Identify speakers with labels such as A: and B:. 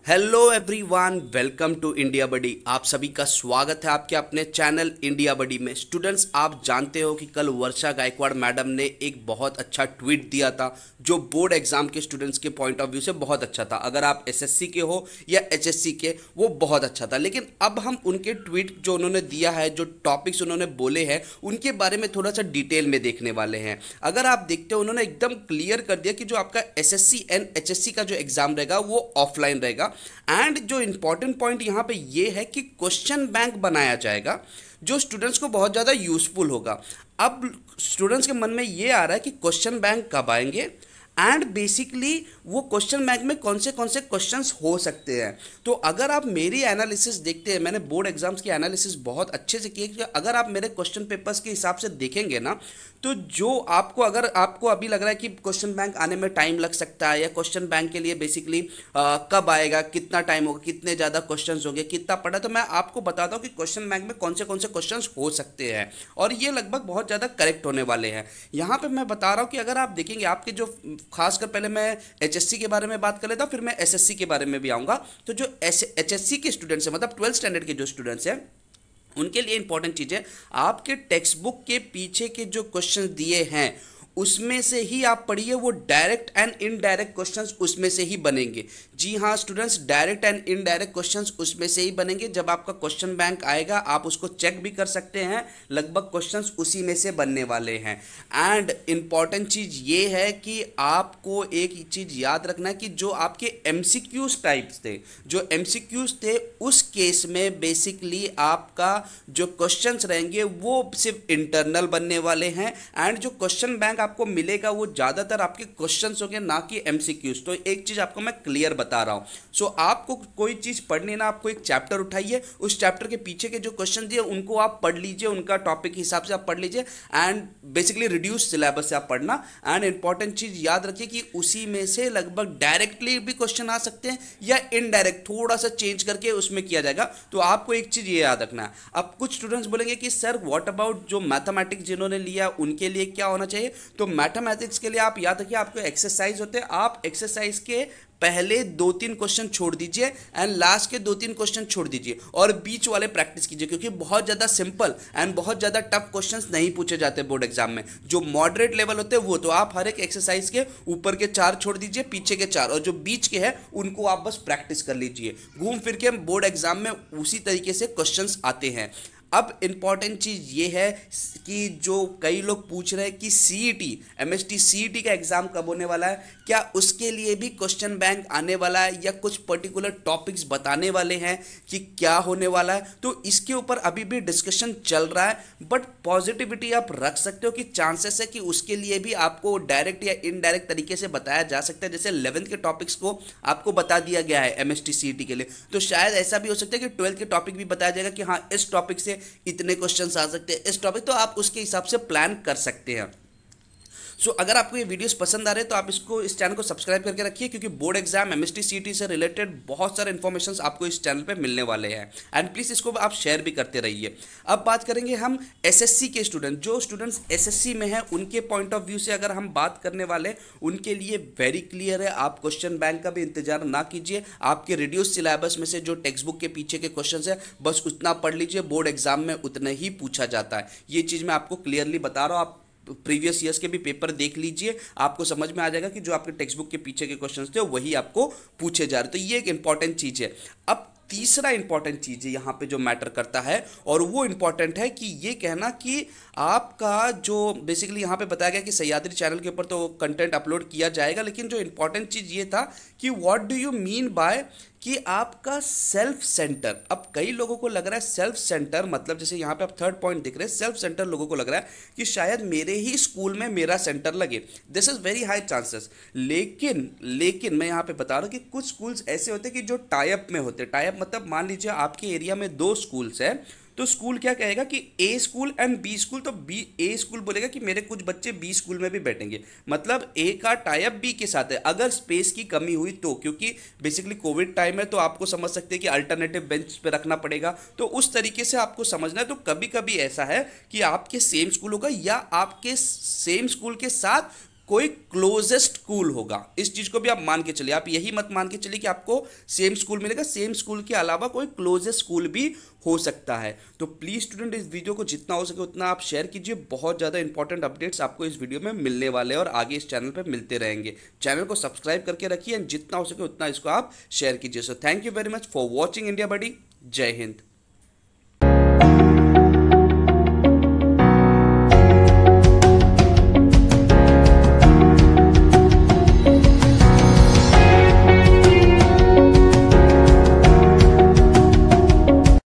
A: Hello everyone, welcome to India buddy. आप सभी का स्वागत है आपके अपने चैनल इंडिया बडी में। स्टूडेंट्स, आप जानते हो कि कल वर्षा गायकवाड़ मैडम ने एक बहुत अच्छा ट्वीट दिया था जो बोर्ड एग्जाम के स्टूडेंट्स के पॉइंट ऑफ व्यू से बहुत अच्छा था। अगर आप एसएससी के हो या एचएससी के, वो बहुत अच्छा था। लेकिन अब हम उनके ट्वीट जो उन्होंने दिया है, जो टॉपिक्स उन्होंने बोले हैं, उनके बारे में थोड़ा सा डिटेल में देखने वाले हैं। अगर आप देखते हो, उन्होंने एकदम क्लियर कर दिया कि जो आपका एसएससी एंड एचएससी का जो एग्जाम रहेगा वो ऑफलाइन रहेगा। एंड जो इंपॉर्टेंट पॉइंट यहाँ पे ये है कि क्वेश्चन बैंक बनाया जाएगा जो स्टूडेंट्स को बहुत ज़्यादा यूजफुल होगा। अब स्टूडेंट्स के मन में ये आ रहा है कि क्वेश्चन बैंक कब आएंगे एंड बेसिकली वो क्वेश्चन बैंक में कौन से क्वेश्चंस हो सकते हैं। तो अगर आप मेरी एनालिसिस देखते हैं, मैंने बोर्ड एग्जाम्स की एनालिसिस बहुत अच्छे से की है कि अगर आप मेरे क्वेश्चन पेपर्स के हिसाब से देखेंगे ना, तो जो आपको अगर आपको अभी लग रहा है कि क्वेश्चन बैंक आने में टाइम लग सकता है या क्वेश्चन बैंक के लिए बेसिकली कब आएगा, कितना टाइम होगा, कितने ज़्यादा क्वेश्चन होंगे, कितना पढ़ा, तो मैं आपको बताता हूँ कि क्वेश्चन बैंक में कौन से क्वेश्चन हो सकते हैं और ये लगभग बहुत ज़्यादा करेक्ट होने वाले हैं। यहाँ पर मैं बता रहा हूँ कि अगर आप देखेंगे आपके जो खासकर पहले मैं एचएससी के बारे में बात कर लेता हूं, फिर मैं एसएससी के बारे में भी आऊंगा। तो जो एचएससी के स्टूडेंट्स हैं, मतलब 12th स्टैंडर्ड के जो स्टूडेंट्स हैं, उनके लिए इंपॉर्टेंट चीज़ है आपके टेक्स्ट बुक के पीछे के जो क्वेश्चन दिए हैं उसमें से ही आप पढ़िए। वो डायरेक्ट एंड इनडायरेक्ट क्वेश्चंस उसमें से ही बनेंगे। जी हाँ students, direct and indirect questions उसमें से ही बनेंगे। जब आपका क्वेश्चन बैंक आएगा आप उसको चेक भी कर सकते हैं, लगभग क्वेश्चंस उसी में से बनने वाले हैं। एंड इंपॉर्टेंट चीज़ ये है कि आपको एक चीज़ याद रखना है कि जो आपके एमसीक्यूज टाइप्स थे, जो एमसीक्यूज थे, उस केस में बेसिकली आपका जो क्वेश्चंस रहेंगे वो सिर्फ इंटरनल बनने वाले हैं। एंड जो क्वेश्चन बैंक आपको मिलेगा वो ज्यादातर आपके क्वेश्चंस होंगे, ना कि एमसीक्यूज। तो एक चीज आपको मैं क्लियर बता रहा हूं। सो आपको कोई चीज पढ़नी ना, आपको एक चैप्टर उठाइए, उस चैप्टर के पीछे के जो क्वेश्चन दिए उनको आप पढ़ लीजिए, उनका टॉपिक के हिसाब से आप पढ़ लीजिए एंड बेसिकली रिड्यूस सिलेबस से आप पढ़ना। एंड इंपॉर्टेंट चीज याद रखिए कि उसी में से लगभग डायरेक्टली भी क्वेश्चन आ सकते हैं या इनडायरेक्ट थोड़ा सा चेंज करके उसमें किया जाएगा। तो आपको एक चीज ये याद रखना है। अब कुछ स्टूडेंट्स बोलेंगे कि सर व्हाट अबाउट जो मैथमेटिक्स जिन्होंने लिया उनके लिए क्या होना चाहिए। तो मैथमेटिक्स के लिए आप याद रखिए आपको एक्सरसाइज होते हैं, आप एक्सरसाइज के पहले 2-3 क्वेश्चन छोड़ दीजिए एंड लास्ट के 2-3 क्वेश्चन छोड़ दीजिए और बीच वाले प्रैक्टिस कीजिए, क्योंकि बहुत ज़्यादा सिंपल एंड बहुत ज़्यादा टफ क्वेश्चंस नहीं पूछे जाते बोर्ड एग्जाम में। जो मॉडरेट लेवल होते हैं वो तो आप हर एक एक्सरसाइज के ऊपर के 4 छोड़ दीजिए, पीछे के 4, और जो बीच के हैं उनको आप बस प्रैक्टिस कर लीजिए। घूम फिर के बोर्ड एग्जाम में उसी तरीके से क्वेश्चंस आते हैं। अब इंपॉर्टेंट चीज ये है कि जो कई लोग पूछ रहे हैं कि सीईटी, एमएसटी सीईटी का एग्जाम कब होने वाला है, क्या उसके लिए भी क्वेश्चन बैंक आने वाला है या कुछ पर्टिकुलर टॉपिक्स बताने वाले हैं कि क्या होने वाला है। तो इसके ऊपर अभी भी डिस्कशन चल रहा है, बट पॉजिटिविटी आप रख सकते हो कि चांसेस है कि उसके लिए भी आपको डायरेक्ट या इनडायरेक्ट तरीके से बताया जा सकता है। जैसे 11th के टॉपिक्स को आपको बता दिया गया है एमएसटी सीईटी के लिए, तो शायद ऐसा भी हो सकता है कि 12th के टॉपिक भी बताया जाएगा कि हाँ इस टॉपिक से इतने क्वेश्चंस आ सकते हैं, इस टॉपिक, तो आप उसके हिसाब से प्लान कर सकते हैं। सो अगर आपको ये वीडियोस पसंद आ रहे हैं तो आप इस चैनल को सब्सक्राइब करके रखिए, क्योंकि बोर्ड एग्जाम एमएसटी सीईटी से रिलेटेड बहुत सारे इन्फॉर्मेशंस आपको इस चैनल पे मिलने वाले हैं। एंड प्लीज़ इसको आप शेयर भी करते रहिए। अब बात करेंगे हम एसएससी के स्टूडेंट, जो स्टूडेंट्स एसएससी में हैं उनके पॉइंट ऑफ व्यू से अगर हम बात करने वाले, उनके लिए वेरी क्लियर है, आप क्वेश्चन बैंक का भी इंतजार ना कीजिए। आपके रिड्यूस सिलेबस में से जो टेक्स्ट बुक के पीछे के क्वेश्चन है बस उतना पढ़ लीजिए, बोर्ड एग्जाम में उतना ही पूछा जाता है। ये चीज़ मैं आपको क्लियरली बता रहा हूँ। आप प्रीवियस ईयर्स के भी पेपर देख लीजिए, आपको समझ में आ जाएगा कि जो आपके टेक्स्ट बुक के पीछे के क्वेश्चंस थे वही आपको पूछे जा रहे। तो ये एक इंपॉर्टेंट चीज़ है। अब तीसरा इंपॉर्टेंट चीज़ है यहाँ पे जो मैटर करता है, और वो इंपॉर्टेंट है कि ये कहना कि आपका जो बेसिकली यहाँ पे बताया गया कि सह्याद्री चैनल के ऊपर तो कंटेंट अपलोड किया जाएगा, लेकिन जो इंपॉर्टेंट चीज़ ये था कि what do you mean by कि आपका सेल्फ सेंटर। अब कई लोगों को लग रहा है सेल्फ सेंटर मतलब, जैसे यहाँ पे आप थर्ड पॉइंट दिख रहे हैं, सेल्फ सेंटर लोगों को लग रहा है कि शायद मेरे ही स्कूल में मेरा सेंटर लगे। This is very high chances. लेकिन मैं यहाँ पे बता रहा हूँ कि कुछ स्कूल्स ऐसे होते हैं कि जो टाइप में होते हैं। टाइप मतलब मान लीजिए आपके एरिया में 2 स्कूल्स हैं, तो स्कूल क्या कहेगा कि ए स्कूल एंड बी स्कूल, तो बी ए स्कूल बोलेगा कि मेरे कुछ बच्चे बी स्कूल में भी बैठेंगे, मतलब ए का टाइप बी के साथ है। अगर स्पेस की कमी हुई तो, क्योंकि बेसिकली कोविड टाइम है तो आपको समझ सकते हैं कि अल्टरनेटिव बेंच पे रखना पड़ेगा, तो उस तरीके से आपको समझना है। तो कभी कभी ऐसा है कि आपके सेम स्कूल होगा या आपके सेम स्कूल के साथ कोई क्लोजेस्ट स्कूल होगा। इस चीज को भी आप मान के चलिए, आप यही मत मान के चलिए कि आपको सेम स्कूल मिलेगा, सेम स्कूल के अलावा कोई क्लोजेस्ट स्कूल भी हो सकता है। तो प्लीज स्टूडेंट इस वीडियो को जितना हो सके उतना आप शेयर कीजिए। बहुत ज़्यादा इंपॉर्टेंट अपडेट्स आपको इस वीडियो में मिलने वाले हैं और आगे इस चैनल पर मिलते रहेंगे। चैनल को सब्सक्राइब करके रखिए एंड जितना हो सके उतना इसको आप शेयर कीजिए। So thank you very much for watching India buddy. जय हिंद।